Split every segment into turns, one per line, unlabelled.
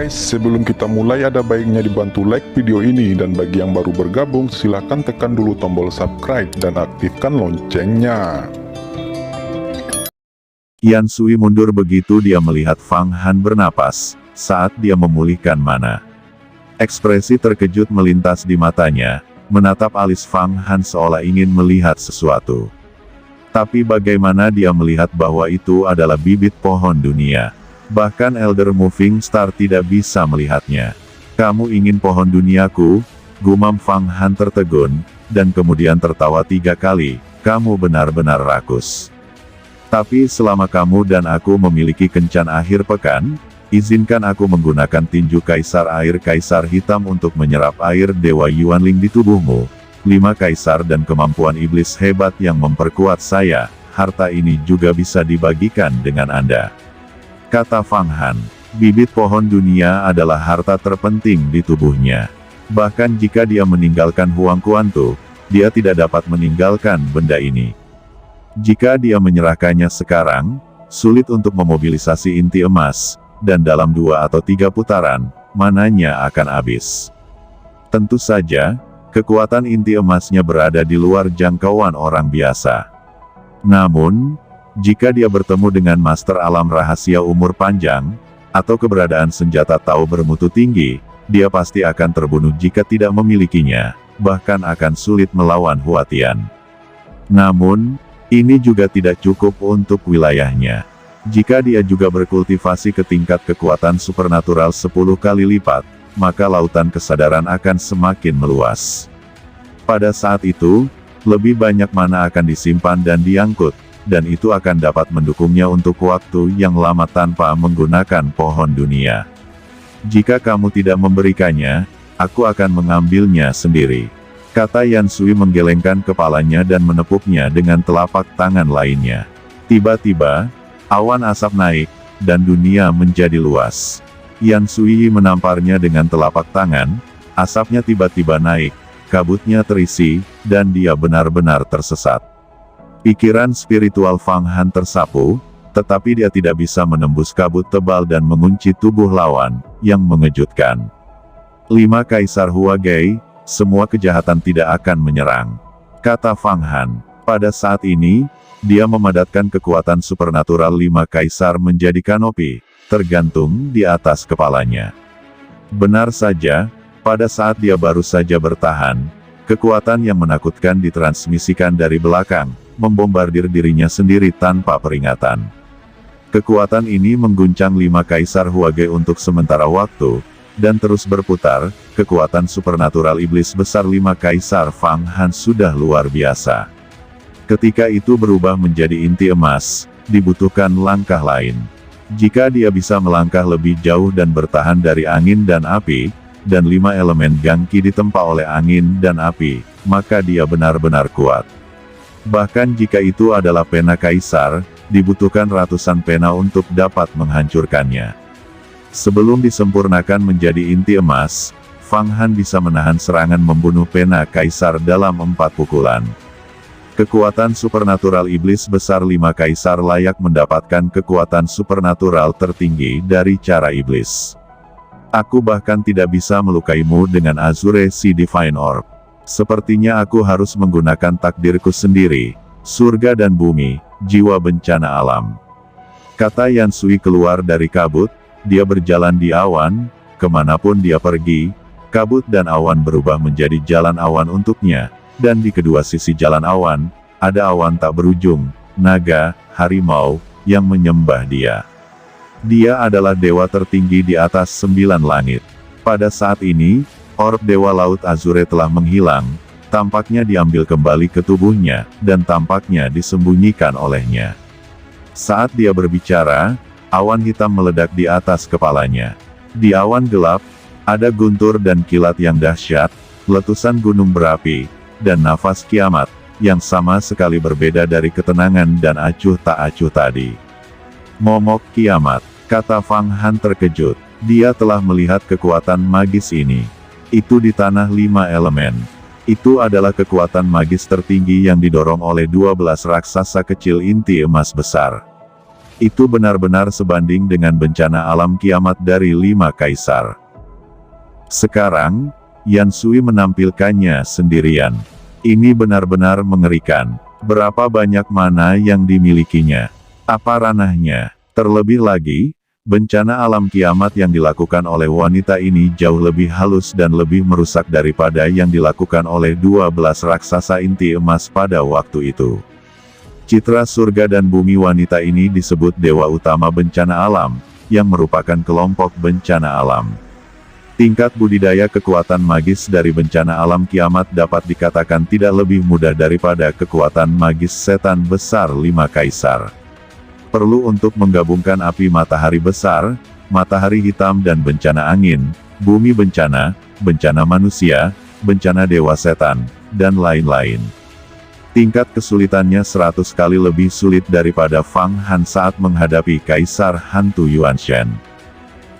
guys, sebelum kita mulai ada baiknya dibantu like video ini, dan bagi yang baru bergabung silahkan tekan dulu tombol subscribe dan aktifkan loncengnya.
Yan Sui mundur begitu dia melihat Fang Han bernapas, saat dia memulihkan mana. Ekspresi terkejut melintas di matanya, menatap alis Fang Han seolah ingin melihat sesuatu. Tapi bagaimana dia melihat bahwa itu adalah bibit pohon dunia? Bahkan Elder Moving Star tidak bisa melihatnya. Kamu ingin pohon duniaku? Gumam Fang Han tertegun, dan kemudian tertawa 3 kali, kamu benar-benar rakus. Tapi selama kamu dan aku memiliki kencan akhir pekan, izinkan aku menggunakan tinju kaisar air kaisar hitam untuk menyerap air Dewa Yuanling di tubuhmu. 5 kaisar dan kemampuan iblis hebat yang memperkuat saya, harta ini juga bisa dibagikan dengan Anda. Kata Fang Han, bibit pohon dunia adalah harta terpenting di tubuhnya. Bahkan jika dia meninggalkan Huang Kuantu, dia tidak dapat meninggalkan benda ini. Jika dia menyerahkannya sekarang, sulit untuk memobilisasi inti emas, dan dalam 2 atau 3 putaran, mananya akan habis. Tentu saja, kekuatan inti emasnya berada di luar jangkauan orang biasa. Namun, jika dia bertemu dengan Master Alam Rahasia Umur Panjang, atau keberadaan senjata Tao bermutu tinggi, dia pasti akan terbunuh jika tidak memilikinya, bahkan akan sulit melawan Huatian. Namun, ini juga tidak cukup untuk wilayahnya. Jika dia juga berkultivasi ke tingkat kekuatan supernatural 10 kali lipat, maka lautan kesadaran akan semakin meluas. Pada saat itu, lebih banyak mana akan disimpan dan diangkut, dan itu akan dapat mendukungnya untuk waktu yang lama tanpa menggunakan pohon dunia. Jika kamu tidak memberikannya, aku akan mengambilnya sendiri. Kata Yan Sui menggelengkan kepalanya dan menepuknya dengan telapak tangan lainnya. Tiba-tiba, awan asap naik, dan dunia menjadi luas. Yan Sui menamparnya dengan telapak tangan, asapnya tiba-tiba naik, kabutnya terisi, dan dia benar-benar tersesat. Pikiran spiritual Fang Han tersapu, tetapi dia tidak bisa menembus kabut tebal dan mengunci tubuh lawan, yang mengejutkan. 5 Kaisar Huagai, semua kejahatan tidak akan menyerang. Kata Fang Han, pada saat ini, dia memadatkan kekuatan supernatural 5 Kaisar menjadi kanopi, tergantung di atas kepalanya. Benar saja, pada saat dia baru saja bertahan, kekuatan yang menakutkan ditransmisikan dari belakang, membombardir dirinya sendiri tanpa peringatan. Kekuatan ini mengguncang 5 Kaisar Huagai untuk sementara waktu, dan terus berputar. Kekuatan supernatural iblis besar 5 Kaisar Fang Han sudah luar biasa. Ketika itu berubah menjadi inti emas, dibutuhkan langkah lain. Jika dia bisa melangkah lebih jauh dan bertahan dari angin dan api, dan 5 elemen gangki ditempa oleh angin dan api, maka dia benar-benar kuat. Bahkan jika itu adalah pena kaisar, dibutuhkan ratusan pena untuk dapat menghancurkannya. Sebelum disempurnakan menjadi inti emas, Fang Han bisa menahan serangan membunuh pena kaisar dalam 4 pukulan. Kekuatan supernatural iblis besar 5 Kaisar layak mendapatkan kekuatan supernatural tertinggi dari cara iblis. Aku bahkan tidak bisa melukaimu dengan Azure Sea Divine Orb. Sepertinya aku harus menggunakan takdirku sendiri, surga dan bumi, jiwa bencana alam. Kata Yan Sui keluar dari kabut, dia berjalan di awan, kemanapun dia pergi, kabut dan awan berubah menjadi jalan awan untuknya, dan di kedua sisi jalan awan, ada awan tak berujung, naga, harimau, yang menyembah dia. Dia adalah dewa tertinggi di atas 9 langit. Pada saat ini, orb Dewa Laut Azure telah menghilang, tampaknya diambil kembali ke tubuhnya, dan tampaknya disembunyikan olehnya. Saat dia berbicara, awan hitam meledak di atas kepalanya. Di awan gelap, ada guntur dan kilat yang dahsyat, letusan gunung berapi, dan nafas kiamat, yang sama sekali berbeda dari ketenangan dan acuh tak acuh tadi. Momok kiamat, kata Fang Han terkejut. Dia telah melihat kekuatan magis ini. Itu di tanah 5 elemen. Itu adalah kekuatan magis tertinggi yang didorong oleh 12 raksasa kecil inti emas besar. Itu benar-benar sebanding dengan bencana alam kiamat dari 5 kaisar. Sekarang, Yan Sui menampilkannya sendirian. Ini benar-benar mengerikan. Berapa banyak mana yang dimilikinya? Apa ranahnya? Terlebih lagi, bencana alam kiamat yang dilakukan oleh wanita ini jauh lebih halus dan lebih merusak daripada yang dilakukan oleh 12 raksasa inti emas pada waktu itu. Citra surga dan bumi wanita ini disebut dewa utama bencana alam, yang merupakan kelompok bencana alam. Tingkat budidaya kekuatan magis dari bencana alam kiamat dapat dikatakan tidak lebih mudah daripada kekuatan magis setan besar 5 kaisar. Perlu untuk menggabungkan api matahari besar, matahari hitam dan bencana angin, bumi bencana, bencana manusia, bencana dewa setan, dan lain-lain. Tingkat kesulitannya 100 kali lebih sulit daripada Fang Han saat menghadapi Kaisar Hantu Yuanshan.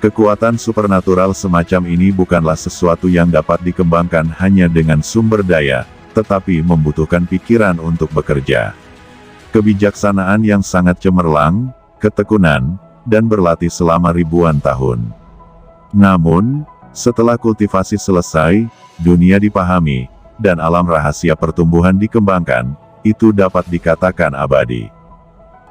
Kekuatan supernatural semacam ini bukanlah sesuatu yang dapat dikembangkan hanya dengan sumber daya, tetapi membutuhkan pikiran untuk bekerja. Kebijaksanaan yang sangat cemerlang, ketekunan, dan berlatih selama ribuan tahun. Namun, setelah kultivasi selesai, dunia dipahami, dan alam rahasia pertumbuhan dikembangkan, itu dapat dikatakan abadi.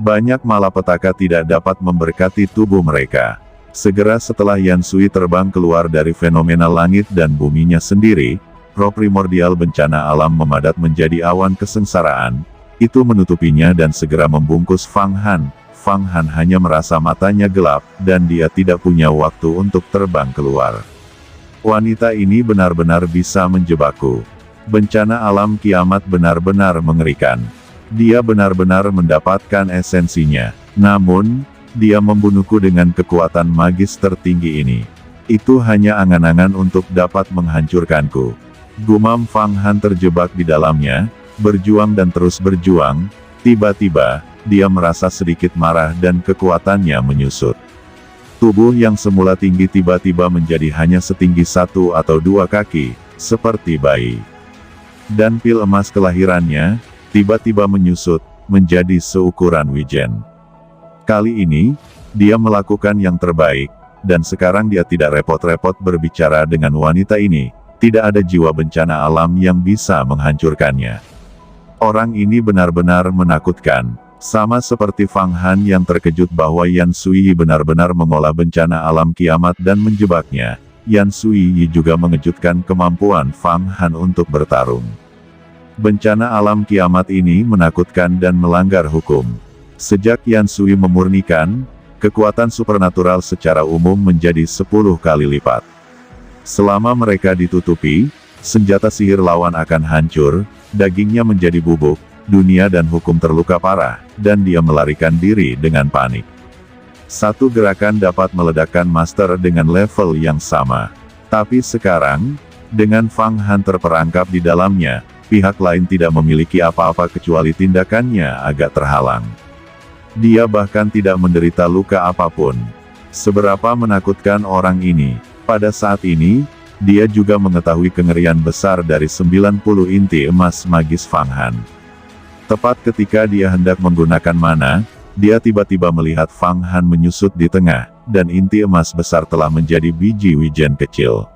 Banyak malapetaka tidak dapat memberkati tubuh mereka. Segera setelah Yan Sui terbang keluar dari fenomena langit dan buminya sendiri, roh primordial bencana alam memadat menjadi awan kesengsaraan, itu menutupinya dan segera membungkus Fang Han. Fang Han hanya merasa matanya gelap, dan dia tidak punya waktu untuk terbang keluar. Wanita ini benar-benar bisa menjebakku. Bencana alam kiamat benar-benar mengerikan. Dia benar-benar mendapatkan esensinya. Namun, dia membunuhku dengan kekuatan magis tertinggi ini. Itu hanya angan-angan untuk dapat menghancurkanku. Gumam Fang Han terjebak di dalamnya, berjuang dan terus berjuang. Tiba-tiba, dia merasa sedikit marah dan kekuatannya menyusut. Tubuh yang semula tinggi tiba-tiba menjadi hanya setinggi 1 atau 2 kaki, seperti bayi. Dan pil emas kelahirannya, tiba-tiba menyusut, menjadi seukuran wijen. Kali ini, dia melakukan yang terbaik, dan sekarang dia tidak repot-repot berbicara dengan wanita ini, tidak ada jiwa bencana alam yang bisa menghancurkannya. Orang ini benar-benar menakutkan, sama seperti Fang Han yang terkejut bahwa Yan Sui benar-benar mengolah bencana alam kiamat dan menjebaknya. Yan Sui juga mengejutkan kemampuan Fang Han untuk bertarung. Bencana alam kiamat ini menakutkan dan melanggar hukum. Sejak Yan Sui memurnikan, kekuatan supernatural secara umum menjadi 10 kali lipat. Selama mereka ditutupi, senjata sihir lawan akan hancur, dagingnya menjadi bubuk, dunia dan hukum terluka parah, dan dia melarikan diri dengan panik. Satu gerakan dapat meledakkan master dengan level yang sama. Tapi sekarang, dengan Fang Han terperangkap di dalamnya, pihak lain tidak memiliki apa-apa kecuali tindakannya agak terhalang. Dia bahkan tidak menderita luka apapun. Seberapa menakutkan orang ini. Pada saat ini, dia juga mengetahui kengerian besar dari 90 inti emas magis Fang Han. Tepat ketika dia hendak menggunakan mana, dia tiba-tiba melihat Fang Han menyusut di tengah, dan inti emas besar telah menjadi biji wijen kecil.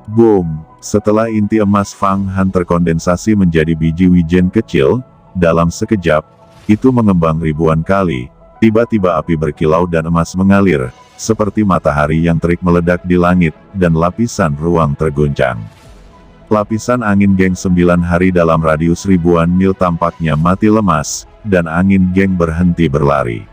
Boom! Setelah inti emas Fang Han terkondensasi menjadi biji wijen kecil, dalam sekejap, itu mengembang ribuan kali. Tiba-tiba api berkilau dan emas mengalir, seperti matahari yang terik meledak di langit, dan lapisan ruang terguncang. Lapisan angin geng 9 hari dalam radius ribuan mil tampaknya mati lemas, dan angin geng berhenti berlari.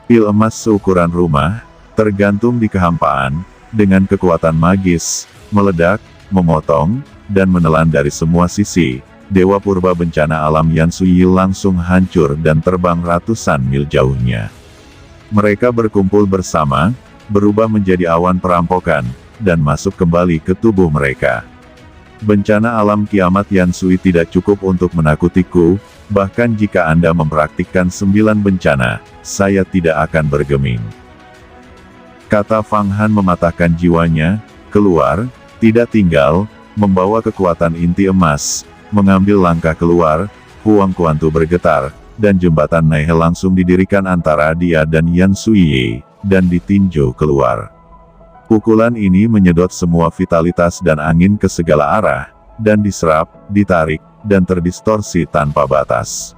Pil emas seukuran rumah, tergantung di kehampaan, dengan kekuatan magis, meledak, memotong, dan menelan dari semua sisi. Dewa purba bencana alam Yan Sui langsung hancur dan terbang ratusan mil jauhnya. Mereka berkumpul bersama, berubah menjadi awan perampokan, dan masuk kembali ke tubuh mereka. Bencana alam kiamat Yan Sui tidak cukup untuk menakutiku, bahkan jika Anda mempraktikkan 9 bencana, saya tidak akan bergeming. Kata Fang Han mematahkan jiwanya, keluar, tidak tinggal, membawa kekuatan inti emas, mengambil langkah keluar. Huang Kuantu bergetar, dan jembatan Naihe langsung didirikan antara dia dan Yan Suiye, dan ditinjau keluar. Pukulan ini menyedot semua vitalitas dan angin ke segala arah, dan diserap, ditarik, dan terdistorsi tanpa batas.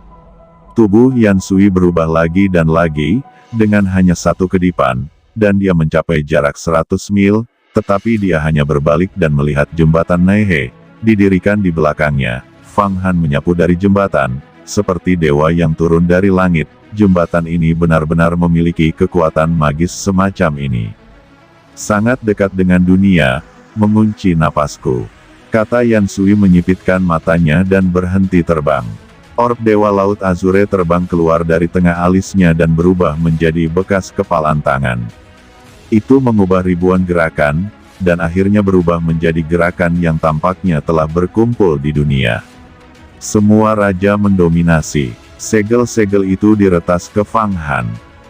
Tubuh Yan Sui berubah lagi dan lagi, dengan hanya satu kedipan, dan dia mencapai jarak 100 mil, tetapi dia hanya berbalik dan melihat jembatan Naihe, didirikan di belakangnya. Fang Han menyapu dari jembatan, seperti dewa yang turun dari langit. Jembatan ini benar-benar memiliki kekuatan magis semacam ini. Sangat dekat dengan dunia, mengunci napasku, kata Yan Sui menyipitkan matanya dan berhenti terbang. Orb Dewa Laut Azure terbang keluar dari tengah alisnya dan berubah menjadi bekas kepalan tangan. Itu mengubah ribuan gerakan, dan akhirnya berubah menjadi gerakan yang tampaknya telah berkumpul di dunia. Semua raja mendominasi. Segel-segel itu diretas ke Fang Han.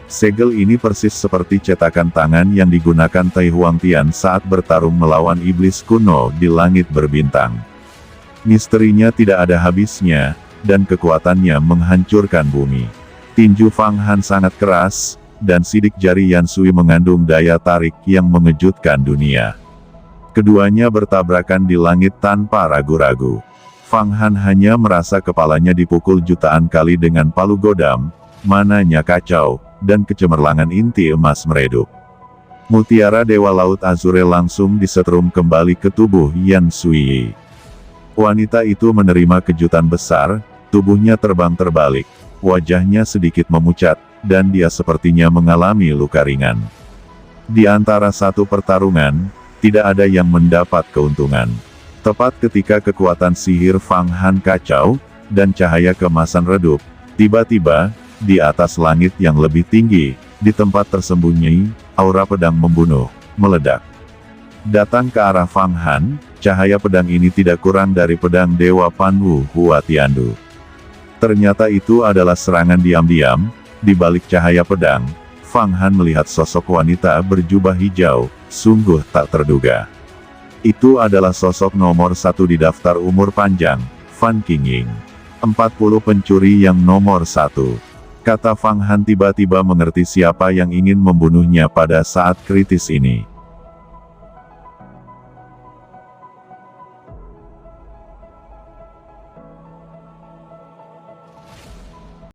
Segel ini persis seperti cetakan tangan yang digunakan Tai Huangtian saat bertarung melawan iblis kuno di langit berbintang. Misterinya tidak ada habisnya, dan kekuatannya menghancurkan bumi. Tinju Fang Han sangat keras, dan sidik jari Yan Sui mengandung daya tarik yang mengejutkan dunia. Keduanya bertabrakan di langit tanpa ragu-ragu. Fang Han hanya merasa kepalanya dipukul jutaan kali dengan palu godam, mananya kacau, dan kecemerlangan inti emas meredup. Mutiara Dewa Laut Azure langsung disetrum kembali ke tubuh Yan Sui. Wanita itu menerima kejutan besar, tubuhnya terbang terbalik, wajahnya sedikit memucat, dan dia sepertinya mengalami luka ringan. Di antara satu pertarungan, tidak ada yang mendapat keuntungan. Tepat ketika kekuatan sihir Fang Han kacau, dan cahaya kemasan redup, tiba-tiba, di atas langit yang lebih tinggi, di tempat tersembunyi, aura pedang membunuh, meledak. Datang ke arah Fang Han, cahaya pedang ini tidak kurang dari pedang Dewa Panwu Hua Tiandu. Ternyata itu adalah serangan diam-diam. Di balik cahaya pedang, Fang Han melihat sosok wanita berjubah hijau, sungguh tak terduga. Itu adalah sosok nomor 1 di daftar umur panjang, Fan Qingying. 40 pencuri yang nomor 1. Kata Fang Han tiba-tiba mengerti siapa yang ingin membunuhnya pada saat kritis ini.